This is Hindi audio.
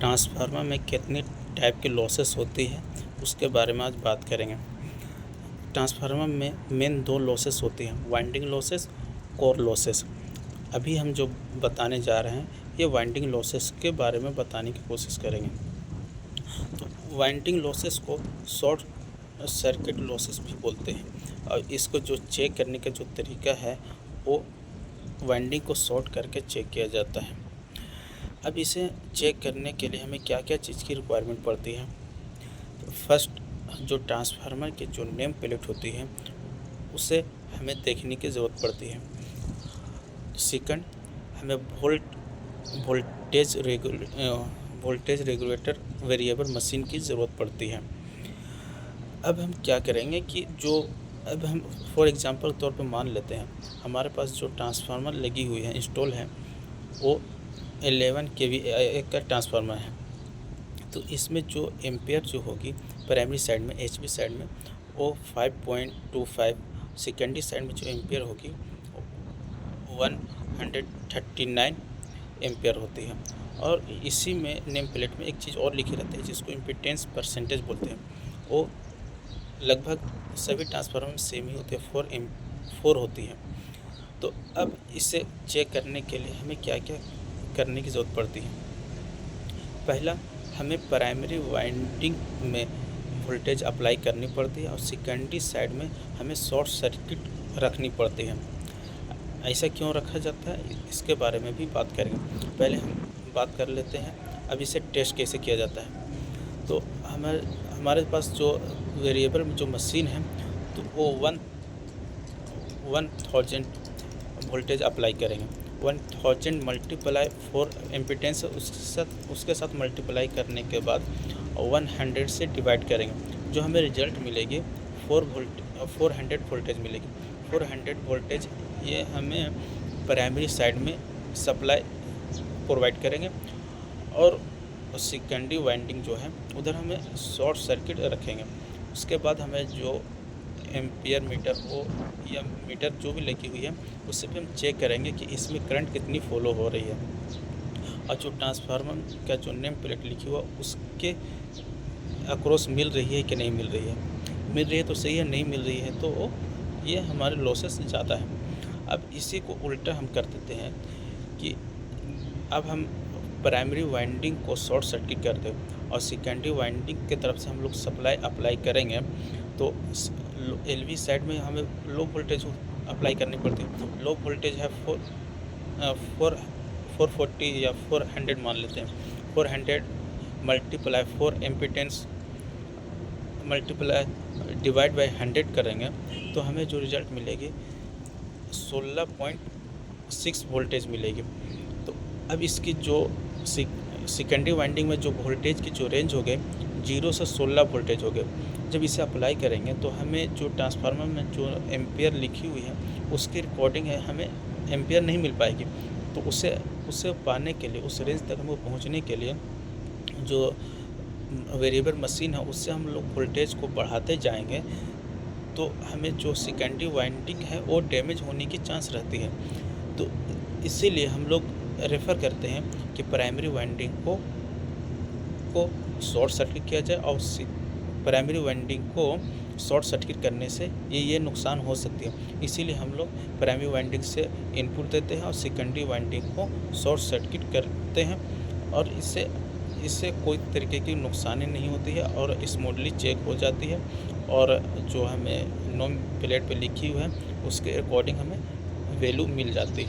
ट्रांसफार्मर में कितनी टाइप की लॉसेस होती है उसके बारे में आज बात करेंगे। ट्रांसफार्मर में मेन दो लॉसेस होती हैं, वाइंडिंग लॉसेस, कोर लॉसेस। अभी हम जो बताने जा रहे हैं ये वाइंडिंग लॉसेस के बारे में बताने की कोशिश करेंगे। तो वाइंडिंग लॉसेस को शॉर्ट सर्किट लॉसेस भी बोलते हैं और इसको जो चेक करने का जो तरीका है वो वाइंडिंग को शॉर्ट करके चेक किया जाता है। अब इसे चेक करने के लिए हमें क्या क्या चीज़ की रिक्वायरमेंट पड़ती है। तो फर्स्ट, जो ट्रांसफार्मर की जो नेम प्लेट होती है उसे हमें देखने की ज़रूरत पड़ती है। सेकंड, हमें वोल्टेज रेगुलेटर वेरिएबल मशीन की ज़रूरत पड़ती है। अब हम क्या करेंगे कि अब हम फॉर एग्जांपल तौर पे मान लेते हैं हमारे पास जो ट्रांसफार्मर लगी हुई है, इंस्टॉल है, वो 11 kVA का ट्रांसफार्मर है। तो इसमें जो एम्पेयर जो होगी प्राइमरी साइड में, एचवी साइड में वो 5.25, सेकेंडरी साइड में जो एम्पेयर होगी 139 एम्पेयर होती है। और इसी में नेम प्लेट में एक चीज़ और लिखी रहती है जिसको इम्पीडेंस परसेंटेज बोलते हैं। वो लगभग सभी ट्रांसफार्मर में सेम ही होती है, 4 होती है। तो अब इसे चेक करने के लिए हमें क्या क्या करने की ज़रूरत पड़ती है। पहला, हमें प्राइमरी वाइंडिंग में वोल्टेज अप्लाई करनी पड़ती है और सेकेंडरी साइड में हमें शॉर्ट सर्किट रखनी पड़ती है। ऐसा क्यों रखा जाता है इसके बारे में भी बात करेंगे। पहले हम बात कर लेते हैं अब इसे टेस्ट कैसे किया जाता है। तो हमारे पास जो वेरिएबल जो मशीन है तो वो 1000 वोल्टेज अप्लाई करेंगे। 1000 मल्टीप्लाई 4 इम्पीडेंस उसके साथ मल्टीप्लाई करने के बाद 100 से डिवाइड करेंगे। जो हमें रिजल्ट मिलेगी 400 वोल्टेज मिलेगी। 400 वोल्टेज ये हमें प्राइमरी साइड में सप्लाई प्रोवाइड करेंगे और सेकेंडरी वाइंडिंग जो है उधर हमें शॉर्ट सर्किट रखेंगे। उसके बाद हमें जो एम्पियर मीटर हो या मीटर जो भी लगी हुई है उससे भी हम चेक करेंगे कि इसमें करंट कितनी फॉलो हो रही है और जो ट्रांसफार्मर का जो नेम प्लेट लिखी हुआ उसके अक्रॉस मिल रही है कि नहीं मिल रही है। मिल रही है तो सही है, नहीं मिल रही है तो ये हमारे लॉसेस ज़्यादा है। अब इसी को उल्टा हम कर देते हैं कि अब हम प्राइमरी वाइंडिंग को शॉर्ट सर्किट कर दें और सेकेंडरी वाइंडिंग की तरफ से हम लोग सप्लाई अप्लाई करेंगे तो एलवी साइड में हमें लो वोल्टेज अप्लाई करनी पड़ती है। लो वोल्टेज है 440 या 400 मान लेते हैं। 400 मल्टीप्लाई 4 एम्पीडेंस मल्टीप्लाई डिवाइड बाय 100 करेंगे तो हमें जो रिज़ल्ट मिलेगी 16.6 वोल्टेज मिलेगी। तो अब इसकी जो सेकेंडरी वाइंडिंग में जो वोल्टेज की जो रेंज हो गई 0 से 16 वोल्टेज हो गए। जब इसे अप्लाई करेंगे तो हमें जो ट्रांसफार्मर में जो एम्पियर लिखी हुई है उसकी रिकॉर्डिंग है, हमें एम्पियर नहीं मिल पाएगी। तो उसे पाने के लिए, उस रेंज तक हमें पहुंचने के लिए जो वेरिएबल मशीन है उससे हम लोग वोल्टेज को बढ़ाते जाएंगे तो हमें जो सेकेंडरी वाइंडिंग है वो डैमेज होने की चांस रहती है। तो इसीलिए हम लोग रेफ़र करते हैं कि प्राइमरी वाइंडिंग को शॉर्ट सर्किट किया जाए और प्राइमरी वाइंडिंग को शॉर्ट सर्किट करने से ये नुकसान हो सकती है। इसीलिए हम लोग प्राइमरी वाइंडिंग से इनपुट देते हैं और सेकेंडरी वाइंडिंग को शॉर्ट सर्किट करते हैं और इससे कोई तरीके की नुकसानी नहीं होती है और स्मूथली चेक हो जाती है और जो हमें नेम प्लेट पे लिखी हुई है उसके अकॉर्डिंग हमें वैल्यू मिल जाती है।